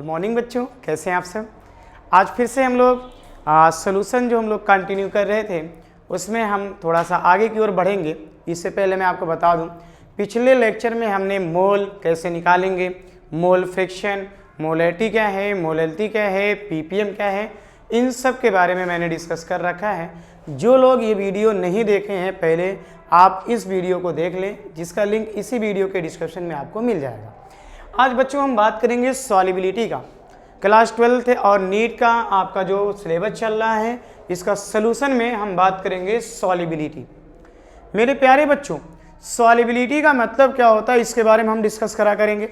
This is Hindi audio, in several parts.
गुड मॉर्निंग बच्चों, कैसे हैं आप सब। आज फिर से हम लोग सॉल्यूशन जो हम लोग कंटिन्यू कर रहे थे उसमें हम थोड़ा सा आगे की ओर बढ़ेंगे। इससे पहले मैं आपको बता दूं, पिछले लेक्चर में हमने मोल कैसे निकालेंगे, मोल फ्रैक्शन, मोलैरिटी क्या है, मोलैलिटी क्या है, पीपीएम क्या है, इन सब के बारे में मैंने डिस्कस कर रखा है। जो लोग ये वीडियो नहीं देखे हैं पहले आप इस वीडियो को देख लें, जिसका लिंक इसी वीडियो के डिस्क्रिप्शन में आपको मिल जाएगा। आज बच्चों हम बात करेंगे सॉल्युबिलिटी का। क्लास 12th और नीट का आपका जो सिलेबस चल रहा है, इसका सॉल्यूशन में हम बात करेंगे सॉल्युबिलिटी। मेरे प्यारे बच्चों, सॉल्युबिलिटी का मतलब क्या होता है इसके बारे में हम डिस्कस करा करेंगे,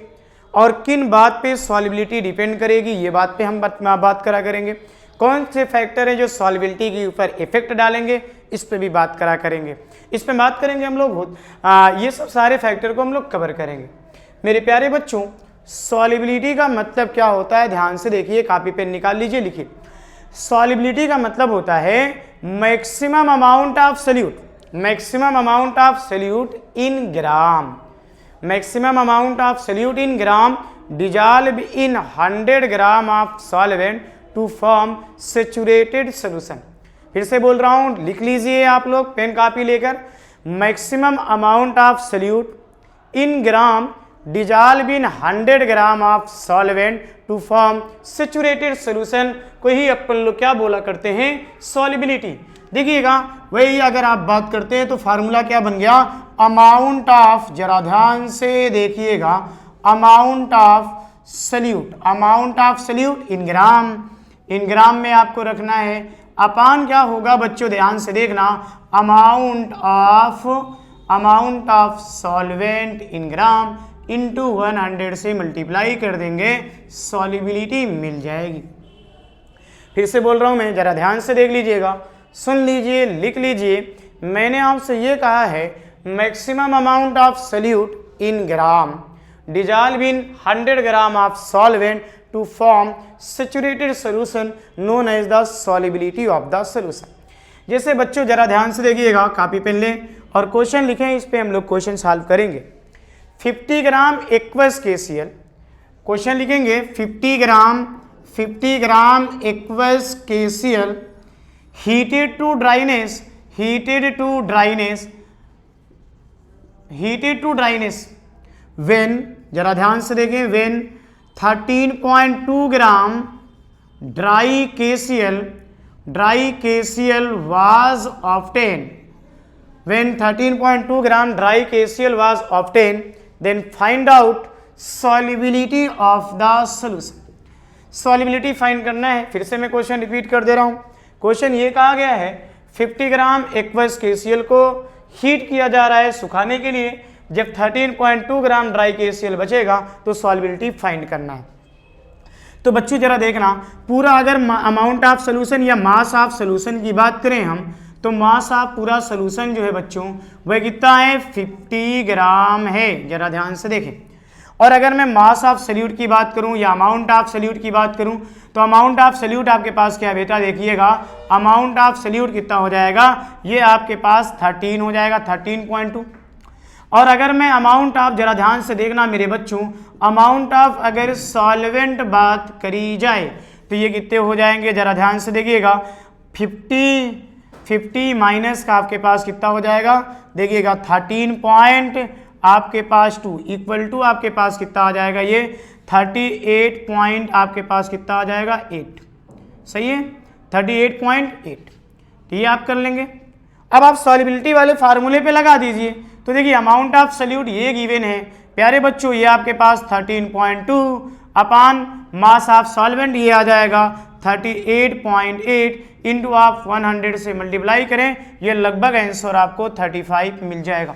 और किन बात पे सॉल्युबिलिटी डिपेंड करेगी ये बात पे हम बात करा करेंगे। कौन से फैक्टर हैं जो सॉल्युबिलिटी के ऊपर इफेक्ट डालेंगे, इस पे भी बात करा करेंगे। इस पे बात करेंगे हम लोग, ये सब सारे फैक्टर को हम लोग कवर करेंगे। मेरे प्यारे बच्चों, सॉल्युबिलिटी का मतलब क्या होता है, ध्यान से देखिए, कॉपी पेन निकाल लीजिए, लिखिए। सॉल्युबिलिटी का मतलब होता है maximum amount of solute, maximum amount of solute in gram, maximum amount of solute in gram dissolve in 100 gram of solvent to form saturated solution. फिर से बोल रहा हूं, लिख लीजिए आप लोग पेन कॉपी लेकर। Maximum amount of solute in gram dissolve in 100 gram of solvent to form saturated solution को ही अपन लोग क्या बोला करते हैं, सॉल्युबिलिटी। देखिएगा, वही अगर आप बात करते हैं तो फार्मूला क्या बन गया, अमाउंट ऑफ, जरा ध्यान से देखिएगा, amount of solute, amount of solute in gram, in gram में आपको रखना है। अपान क्या होगा बच्चों, ध्यान से देखना, amount of solvent in gram into 100 से मल्टीप्लाई कर देंगे, सॉल्युबिलिटी मिल जाएगी। फिर से बोल रहा हूं मैं, जरा ध्यान से देख लीजिएगा, सुन लीजिए, लिख लीजिए। मैंने आपसे ये कहा है maximum amount of solute in gram dissolve in 100 gram of solvent to form saturated solution known as the solubility of the solution. जैसे बच्चों जरा ध्यान से देखिएगा, कॉपी पेन लें और क्वेश्चन लिखें, इस पे हम लोग क्वेश्चन सॉल्व करेंगे। 50 ग्राम एक्वस KCl, क्वेश्चन लिखेंगे 50 gram aqueous KCl heated to dryness, when, जरा ध्यान से देखें, when 13.2 gram dry KCl was obtained, when 13.2 gram dry KCl was obtained, then find out solubility of the solution। solubility find करना है। फिर से मैं क्वेश्चन रिपीट कर दे रहा हूं। क्वेश्चन ये कहा गया है 50 ग्राम एक्वस KCl को हीट किया जा रहा है सुखाने के लिए, जब 13.2 ग्राम ड्राई KCl बचेगा तो सॉल्युबिलिटी फाइंड करना है। तो बच्चों जरा देखना, पूरा अगर अमाउंट ऑफ सोल्यूशन या मास ऑफ सोल्यूशन की बात करें हम, तो मास ऑफ पूरा सोल्यूशन जो है बच्चों वह कितना है, 50 ग्राम है। जरा ध्यान से देखें। और अगर मैं मास ऑफ सॉल्यूट की बात करूं या अमाउंट ऑफ सॉल्यूट की बात करूं, तो अमाउंट ऑफ सॉल्यूट आपके पास क्या बेटा, देखिएगा, अमाउंट ऑफ सॉल्यूट कितना हो जाएगा, ये आपके पास 13 हो जाएगा, 13.2। और अगर मैं अमाउंट ऑफ, जरा ध्यान से देखना मेरे बच्चों, अमाउंट ऑफ अगर सॉल्वेंट बात करी जाए तो ये कितने हो जाएंगे, जरा ध्यान से देखिएगा, 50 माइनस का आपके पास कितना हो जाएगा, देखिएगा 13 पॉइंट आपके पास 2 इक्वल टू आपके पास कितना आ जाएगा, ये 38 पॉइंट आपके पास कितना आ जाएगा, 8। सही है, 38.8। ये आप कर लेंगे। अब आप सॉल्युबिलिटी वाले फार्मूले पे लगा दीजिए। तो देखिए, अमाउंट ऑफ सॉल्यूट ये गिवन है प्यारे बच्चों, ये आपके पास 13.2 अपान मास ऑफ सॉल्वेंट ये आ जाएगा 38.8 इंटू आप 100 से मल्टीप्लाई करें, ये लगभग आंसर आपको 35 मिल जाएगा।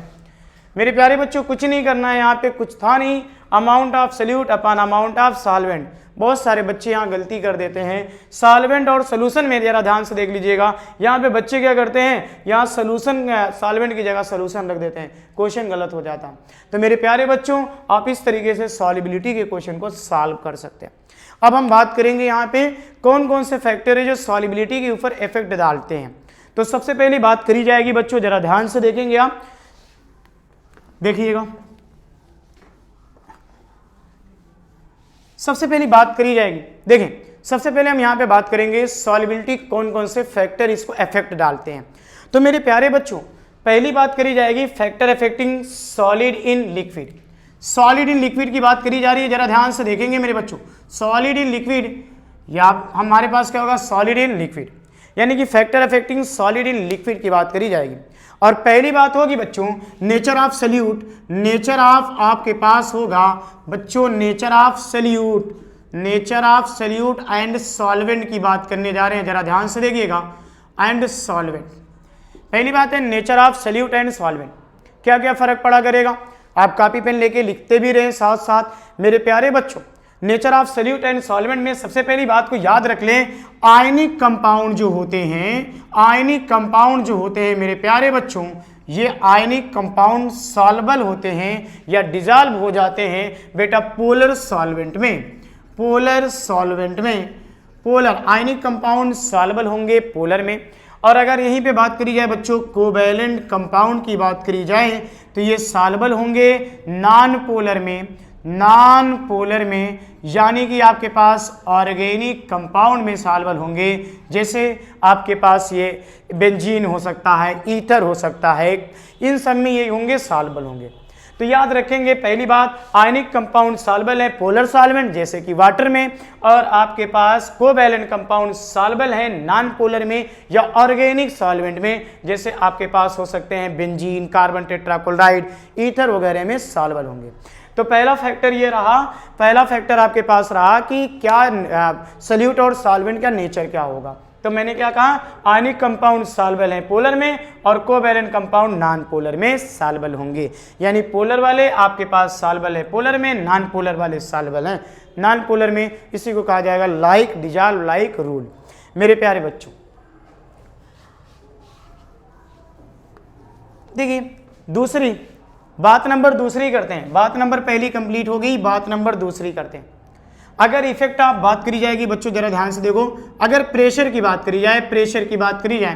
मेरे प्यारे बच्चों कुछ नहीं करना है, यहाँ पे कुछ था नहीं, amount of solute upon amount of solvent. बहुत सारे बच्चे यहाँ गलती कर देते हैं, सॉल्वेंट और सोल्यूशन में, जरा ध्यान से देख लीजिएगा, यहाँ पे बच्चे क्या करते हैं, यहाँ सोल्यूशन सॉल्वेंट की जगह सोल्यूशन रख देते हैं, क्वेश्चन गलत हो जाता है। तो मेरे प्यारे बच्चों, आप इस तरीके से सॉल्युबिलिटी के क्वेश्चन को सॉल्व कर सकते हैं। अब हम बात करेंगे यहाँ पे कौन कौन से फैक्टर है जो सॉल्युबिलिटी के ऊपर इफेक्ट डालते हैं। तो सबसे पहली बात करी जाएगी बच्चों, जरा ध्यान से देखेंगे आप, देखिएगा, सबसे पहली बात करी जाएगी, देखें सबसे पहले हम यहाँ पे बात करेंगे सॉल्युबिलिटी, कौन कौन से फैक्टर इसको अफेक्ट डालते हैं। तो मेरे प्यारे बच्चों, पहली बात करी जाएगी factor affecting solid in liquid. Solid in liquid की बात करी जा रही है, जरा ध्यान से देखेंगे मेरे बच्चों। सॉलिड इन लिक्विड या हमारे पास क्या होगा, सॉलिड इन लिक्विड, यानी कि factor affecting solid in liquid की बात करी जाएगी। और पहली बात होगी बच्चों nature of solute, nature of आपके पास होगा बच्चों nature of solute, nature of solute and solvent की बात करने जा रहे हैं, जरा ध्यान से देखिएगा, एंड सॉल्वेंट। पहली बात है nature of solute and solvent, क्या क्या फर्क पड़ा करेगा, आप कॉपी पेन लेके लिखते भी रहे साथ साथ मेरे प्यारे बच्चों। Nature of solute and solvent में सबसे पहली बात को याद रख लें, आयनिक कंपाउंड जो होते हैं, आयनिक कंपाउंड जो होते हैं मेरे प्यारे बच्चों, ये आयनिक कंपाउंड सॉल्युबल होते हैं या डिजॉल्व हो जाते हैं बेटा पोलर सॉल्वेंट में, पोलर सॉल्वेंट में, पोलर आयनिक कंपाउंड सॉल्युबल होंगे पोलर में। और अगर यहीं पे बात करी जाए बच्चों कोवैलेंट कंपाउंड की बात करी जाए तो ये सॉल्युबल होंगे नॉन पोलर में, नॉन पोलर में, यानी कि आपके पास ऑर्गेनिक कंपाउंड में सॉल्युबल होंगे, जैसे आपके पास ये बेंजीन हो सकता है, ईथर हो सकता है, इन सब में ये होंगे सॉल्युबल होंगे। तो याद रखेंगे पहली बात आयनिक कंपाउंड सॉल्युबल है पोलर सॉल्वेंट जैसे कि वाटर में, और आपके पास कोवैलेंट कंपाउंड सॉल्युबल है नॉन पोलर में या ऑर्गेनिक सॉल्वेंट में, जैसे आपके पास हो सकते हैं बेंजीन, कार्बन टेट्राक्लोराइड, ईथर वगैरह में सॉल्युबल होंगे। तो पहला फैक्टर ये रहा, पहला फैक्टर आपके पास रहा कि क्या सल्यूट और सॉल्वेंट का नेचर क्या होगा। तो मैंने क्या कहा, आयनिक कंपाउंड सॉल्युबल हैं पोलर में और कोवैलेंट कंपाउंड नॉन पोलर में सॉल्युबल होंगे, यानी पोलर वाले आपके पास सॉल्युबल है पोलर में, नॉन पोलर वाले सॉल्युबल हैं नॉन पोलर में। इसी को कहा जाएगा लाइक डिजॉल्व लाइक रूल। मेरे प्यारे बच्चों देखिए दूसरी बात नंबर दूसरी करते हैं, बात नंबर पहली कंप्लीट हो गई, बात नंबर दूसरी करते हैं। अगर इफेक्ट आप बात करी जाएगी बच्चों, जरा ध्यान से देखो, अगर प्रेशर की बात करी जाए, प्रेशर की बात करी जाए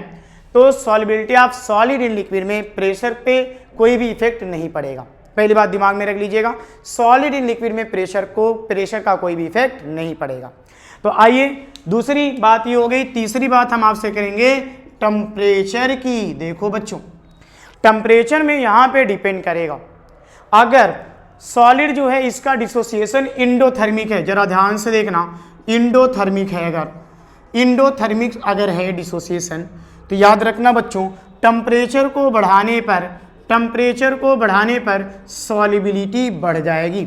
तो solubility of solid in liquid में प्रेशर पे कोई भी इफेक्ट नहीं पड़ेगा। पहली बात दिमाग में रख लीजिएगा, सॉलिड इन लिक्विड में प्रेशर का कोई भी इफेक्ट नहीं पड़ेगा। तो आइए दूसरी बात ये हो गई। तीसरी बात हम आपसे करेंगे टेम्परेचर की। देखो बच्चों टेम्परेचर में यहाँ पे डिपेंड करेगा, अगर सॉलिड जो है इसका डिसोसिएशन इंडोथर्मिक है, जरा ध्यान से देखना, इंडोथर्मिक है, अगर इंडोथर्मिक अगर है डिसोसिएशन तो याद रखना बच्चों टेम्परेचर को बढ़ाने पर सॉल्युबिलिटी बढ़ जाएगी।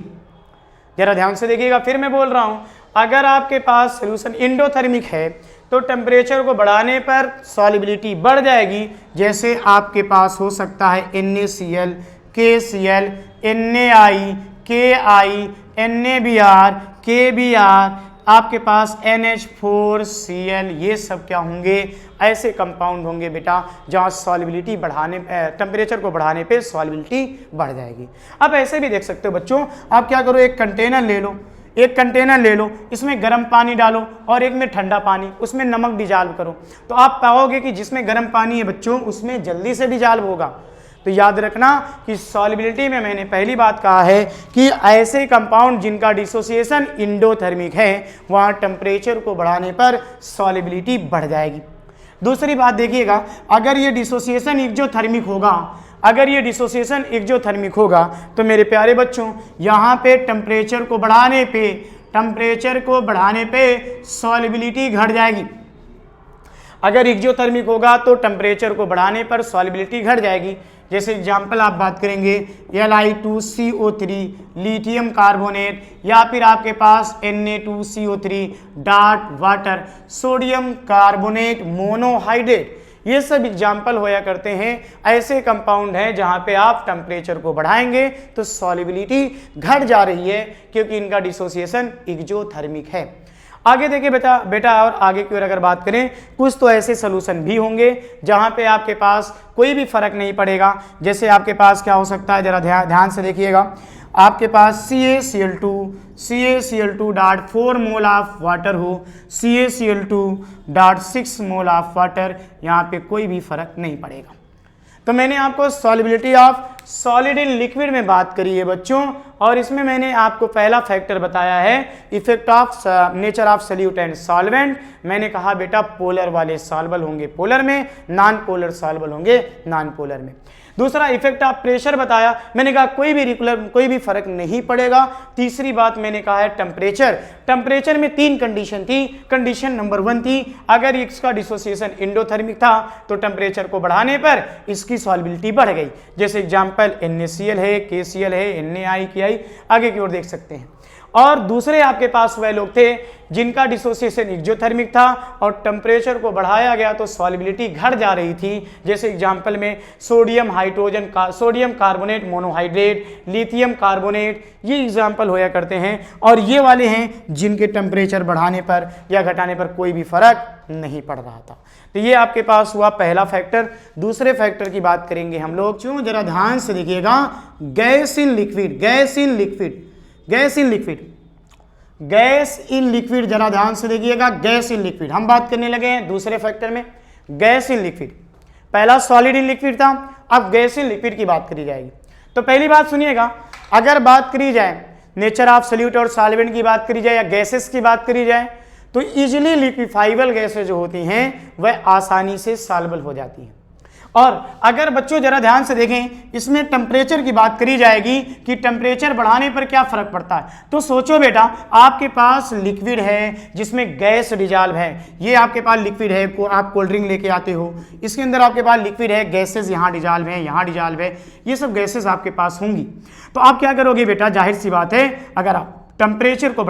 जरा ध्यान से देखिएगा, फिर मैं बोल रहा हूं, अगर आपके पास सॉल्यूशन इंडोथर्मिक है तो टेम्परेचर को बढ़ाने पर सॉल्युबिलिटी बढ़ जाएगी। जैसे आपके पास हो सकता है NaCl, KCl, NaI, KI, NaBr, KBr, आपके पास NH4Cl, ये सब क्या होंगे, ऐसे कंपाउंड होंगे बेटा जहाँ सॉल्युबिलिटी बढ़ाने टेम्परेचर को बढ़ाने पे सॉल्युबिलिटी बढ़ जाएगी। अब ऐसे भी देख सकते हो बच्चों, आप क्या करो, एक कंटेनर ले लो, इसमें गर्म पानी डालो और एक में ठंडा पानी, उसमें नमक डिजॉल्व करो, तो आप पाओगे कि जिसमें गर्म पानी है बच्चों उसमें जल्दी से डिजॉल्व होगा। तो याद रखना कि सॉल्युबिलिटी में मैंने पहली बात कहा है कि ऐसे कंपाउंड जिनका डिसोसिएशन इंडोथर्मिक है वहाँ टेम्परेचर को बढ़ाने पर सॉल्युबिलिटी बढ़ जाएगी। दूसरी बात देखिएगा, अगर ये डिसोसिएशन एक्जोथर्मिक होगा तो मेरे प्यारे बच्चों यहाँ पे टेम्परेचर को बढ़ाने पे सॉल्युबिलिटी घट जाएगी। अगर एक्जोथर्मिक होगा तो टेम्परेचर को बढ़ाने पर सॉल्युबिलिटी घट जाएगी। जैसे एग्जाम्पल आप बात करेंगे Li2CO3 लिथियम कार्बोनेट, या फिर आपके पास Na2CO3 dot water, sodium carbonate monohydrate, ये सब एग्जाम्पल होया करते हैं। ऐसे कंपाउंड हैं जहाँ पे आप टेम्परेचर को बढ़ाएंगे तो सॉल्युबिलिटी घट जा रही है क्योंकि इनका डिसोसिएशन एक्जोथर्मिक है। आगे देखिए बेटा और आगे की ओर अगर बात करें, कुछ तो ऐसे सोल्यूशन भी होंगे जहां पे आपके पास कोई भी फर्क नहीं पड़ेगा। जैसे आपके पास क्या हो सकता है, जरा ध्यान से देखिएगा, आपके पास CaCl2 dot 4 mole of water हो, CaCl2 dot 6 mole of water, यहाँ पे कोई भी फर्क नहीं पड़ेगा। तो मैंने आपको solubility of solid in liquid में बात करी है बच्चों, और इसमें मैंने आपको पहला फैक्टर बताया है effect of nature of solute and solvent. मैंने कहा बेटा पोलर वाले सॉल्युबल होंगे पोलर में, नॉन पोलर सॉल्युबल होंगे नॉन पोलर में। दूसरा इफेक्ट ऑफ प्रेशर बताया, मैंने कहा कोई भी फर्क नहीं पड़ेगा। तीसरी बात मैंने कहा है टेम्परेचर। टेम्परेचर में 3 कंडीशन थी। कंडीशन नंबर 1 थी अगर इसका डिसोसिएशन एंडोथर्मिक था तो टेम्परेचर को बढ़ाने पर इसकी सॉल्युबिलिटी बढ़ गई। जैसे एग्जांपल NaCl है, KCl है, NaIKI, आगे की ओर देख सकते हैं। और दूसरे आपके पास वह लोग थे जिनका डिसोसिएशन एक्सोथर्मिक था और टेम्परेचर को बढ़ाया गया तो सॉल्युबिलिटी घट जा रही थी। जैसे एग्जांपल में sodium carbonate monohydrate, lithium carbonate, ये एग्जांपल होया करते हैं। और ये वाले हैं जिनके टेम्परेचर बढ़ाने पर या घटाने पर कोई भी फर्क नहीं पड़ रहा था। तो ये आपके पास हुआ पहला फैक्टर। दूसरे फैक्टर की बात करेंगे हम लोग। क्यों, जरा ध्यान से देखिएगा। गैस इन लिक्विड, जरा ध्यान से देखिएगा। गैस इन लिक्विड हम बात करने लगे हैं दूसरे फैक्टर में। गैस इन लिक्विड, पहला सॉलिड इन लिक्विड था, अब गैस इन लिक्विड की बात करी जाएगी। तो पहली बात सुनिएगा, अगर बात करी जाए नेचर ऑफ सॉल्यूट और सॉल्वेंट की बात करी जाए या गैसेस की बात करी जाए तो इजीली लिक्विफाइबल गैसेस जो होती हैं वह आसानी से सॉल्युबल हो जाती हैं। और अगर बच्चों जरा ध्यान से देखें, इसमें टेम्परेचर की बात करी जाएगी कि टेम्परेचर बढ़ाने पर क्या फर्क पड़ता है। तो सोचो बेटा, आपके पास लिक्विड है जिसमें गैस डिजॉल्व है। ये आपके पास लिक्विड है, को आप कोल्ड ड्रिंक लेके आते हो, इसके अंदर आपके पास लिक्विड है, गैसेस यहाँ डिजॉल्व है, यहाँ डिजॉल्व है, ये सब गैसेस आपके पास होंगी। तो आप क्या करोगे बेटा, जाहिर सी बात है, अगर आप टेम्परेचर को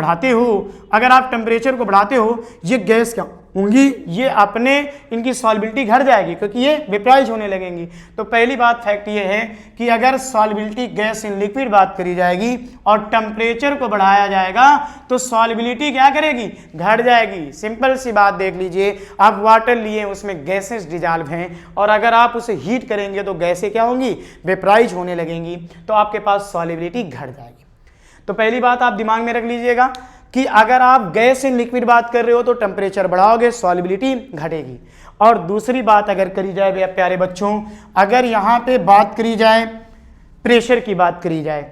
बढ़ाते हो, ये गैस क्या होंगी, ये अपने इनकी सॉल्युबिलिटी घट जाएगी क्योंकि ये वेपराइज होने लगेंगी। तो पहली बात फैक्ट ये है कि अगर सॉल्युबिलिटी गैस इन लिक्विड बात करी जाएगी और टेम्परेचर को बढ़ाया जाएगा तो सॉल्युबिलिटी क्या करेगी, घट जाएगी। सिंपल सी बात देख लीजिए, आप वाटर लिए उसमें गैसेस डिजॉल्व हैं और अगर आप उसे हीट करेंगे तो गैसें क्या होंगी, वेपराइज होने लगेंगी, तो आपके पास सॉल्युबिलिटी घट जाएगी। तो पहली बात आप दिमाग में रख लीजिएगा कि अगर आप गैस इन लिक्विड बात कर रहे हो तो टेम्परेचर बढ़ाओगे, सॉल्युबिलिटी घटेगी। और दूसरी बात अगर करी जाए प्यारे बच्चों, अगर यहाँ पे बात करी जाए प्रेशर की बात करी जाए,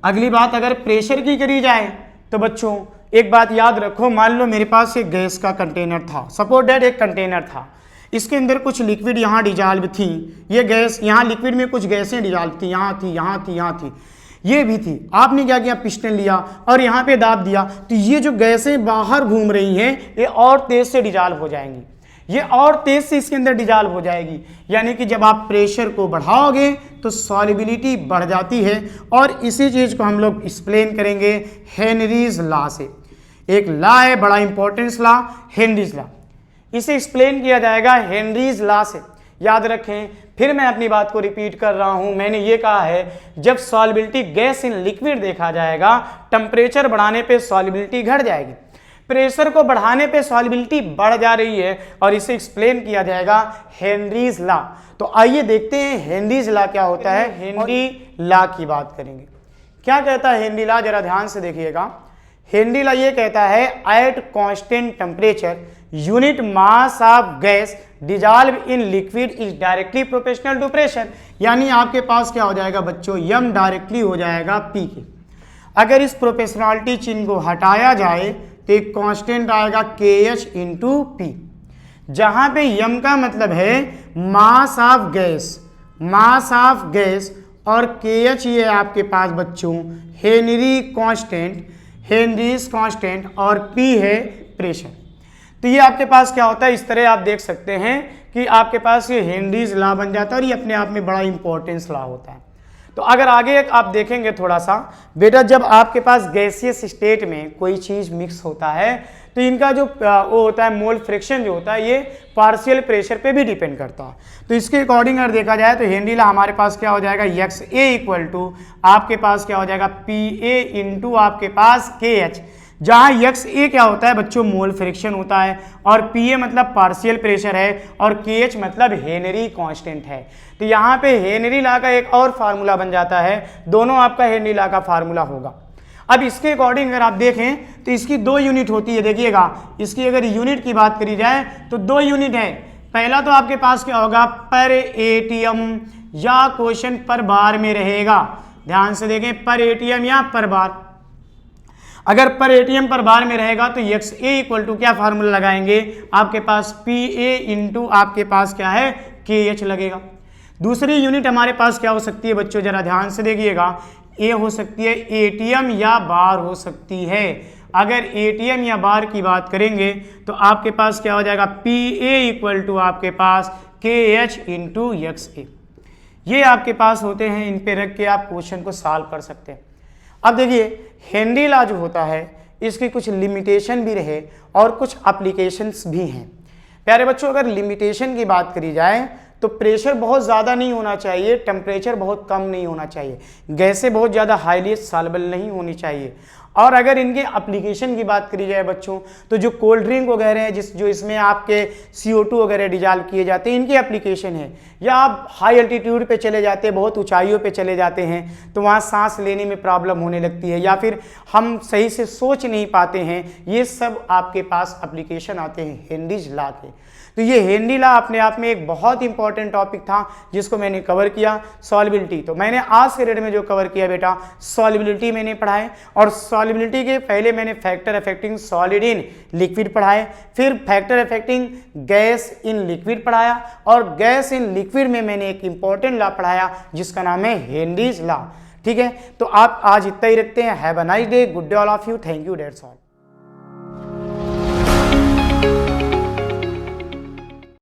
अगली बात अगर प्रेशर की करी जाए तो बच्चों एक बात याद रखो, मान लो मेरे पास एक गैस का कंटेनर था, सपोज दैट एक कंटेनर था, इसके अंदर कुछ लिक्विड यहाँ डिजॉल्व थी, ये गैस यहाँ लिक्विड में कुछ गैसें डिजॉल्व थी, यहाँ थी, यहाँ थी, यहाँ थी, ये भी थी। आपने क्या किया, पिस्टन लिया और यहाँ पे दाब दिया तो ये जो गैसें बाहर घूम रही हैं ये और तेज से डिजॉल्व हो जाएंगी, ये और तेज से इसके अंदर डिजॉल्व हो जाएगी। यानी कि जब आप प्रेशर को बढ़ाओगे तो सॉल्युबिलिटी बढ़ जाती है। और इसी चीज़ को हम लोग एक्सप्लेन करेंगे हेनरीज लॉ से। एक लॉ है, बड़ा इंपॉर्टेंस लॉ, हेनरीज लॉ, इसे एक्सप्लेन किया जाएगा हेनरीज लॉ से। याद रखें, फिर मैं अपनी बात को रिपीट कर रहा हूं, मैंने ये कहा है जब सॉल्युबिलिटी गैस इन लिक्विड देखा जाएगा, टेम्परेचर बढ़ाने पे सॉल्युबिलिटी घट जाएगी, प्रेशर को बढ़ाने पे सॉल्युबिलिटी बढ़ जा रही है और इसे एक्सप्लेन किया जाएगा हेनरीज लॉ। तो आइए देखते हैं हेनरीज लॉ क्या होता है। हेनरी लॉ की बात करेंगे। क्या कहता है हेनरी लॉ, जरा ध्यान से देखिएगा। हेनरी लॉ ये कहता है at constant temperature unit mass of gas dissolve in liquid is directly proportional to pressure. यानी आपके पास क्या हो जाएगा बच्चों, यम डायरेक्टली हो जाएगा पी के। अगर इस प्रोपोर्शनलिटी चिन्ह को हटाया जाए तो एक कांस्टेंट आएगा के एच इंटू पी, जहां पे यम का मतलब है मास ऑफ गैस और के एच ये आपके पास बच्चों हेनरीज कांस्टेंट और पी है प्रेशर। तो ये आपके पास क्या होता है, इस तरह आप देख सकते हैं कि आपके पास ये हेनरीज लॉ बन जाता है और ये अपने आप में बड़ा इंपॉर्टेंस लॉ होता है। तो अगर आगे एक आप देखेंगे थोड़ा सा बेटा, जब आपके पास गैसियस स्टेट में कोई चीज़ मिक्स होता है तो इनका जो वो होता है मोल फ्रिक्शन जो होता है ये पार्शियल प्रेशर पे भी डिपेंड करता है। तो इसके अकॉर्डिंग अगर देखा जाए तो हेनरी लॉ हमारे पास क्या हो जाएगा, एक्स ए इक्वल टू आपके पास क्या हो जाएगा पी ए इंटू आपके पास के एच, जहाँ एक्स ए क्या होता है बच्चों मोल फ्रिक्शन होता है और पी ए मतलब पार्शियल प्रेशर है और के एच मतलब हेनरी कांस्टेंट है। तो यहाँ पे हेनरी लॉ का एक और फार्मूला बन जाता है, दोनों आपका हेनरी लॉ का फार्मूला होगा। अब इसके अकॉर्डिंग अगर आप देखें तो इसकी 2 यूनिट होती है, देखिएगा इसकी अगर यूनिट की बात करी जाए तो 2 यूनिट है, पहला तो आपके पास क्या होगा, पर एटीएम या क्वेश्चन पर बार में रहेगा। ध्यान से देखें, पर एटीएम या पर बार। अगर पर एटीएम पर बार में रहेगा तो एक्स ए इक्वल टू क्या फार्मूला लगाएंगे, आपके पास पी ए इंटू आपके पास क्या है के एच लगेगा। दूसरी यूनिट हमारे पास क्या हो सकती है बच्चों, जरा ध्यान से देखिएगा, ए हो सकती है एटीएम या बार हो सकती है। अगर एटीएम या बार की बात करेंगे तो आपके पास क्या हो जाएगा, पी ए इक्वल टू आपके पास के एच इंटू एक्स ए। ये आपके पास होते हैं, इन पे रख के आप क्वेश्चन को सॉल्व कर सकते हैं। अब देखिए, हेनरी लॉ जो होता है इसकी कुछ लिमिटेशन भी रहे और कुछ एप्लीकेशंस भी हैं। प्यारे बच्चों, अगर लिमिटेशन की बात करी जाए तो प्रेशर बहुत ज़्यादा नहीं होना चाहिए, टेम्परेचर बहुत कम नहीं होना चाहिए, गैसें बहुत ज़्यादा हाईली सॉल्युबल नहीं होनी चाहिए। और अगर इनके एप्लीकेशन की बात करी जाए बच्चों, तो जो कोल्ड ड्रिंक वगैरह है जो इसमें आपके CO2 वगैरह डिजॉल्व किए जाते हैं, इनकी एप्लीकेशन है। या आप हाई अल्टीट्यूड पे चले जाते हैं, बहुत ऊंचाइयों पे चले जाते हैं तो वहाँ सांस लेने में प्रॉब्लम होने लगती है, या फिर हम सही से सोच नहीं पाते हैं। ये सब आपके पास एप्लीकेशन आते हैं हेनरीज लॉ के। तो ये हेनरी लॉ अपने आप में एक बहुत इंपॉर्टेंट टॉपिक था जिसको मैंने कवर किया, सॉल्युबिलिटी। तो मैंने आज के रेट में जो कवर किया बेटा, सॉल्युबिलिटी मैंने पढ़ाए, और सॉल्युबिलिटी के पहले मैंने factor affecting solid in liquid पढ़ाए, फिर factor affecting gas in liquid पढ़ाया, और गैस इन लिक्विड में मैंने एक इंपॉर्टेंट लॉ पढ़ाया जिसका नाम है हेनरीज लॉ। ठीक है, तो आप आज इतना ही रखते हैं। Have a nice day, good day all of you, thank you, that's all.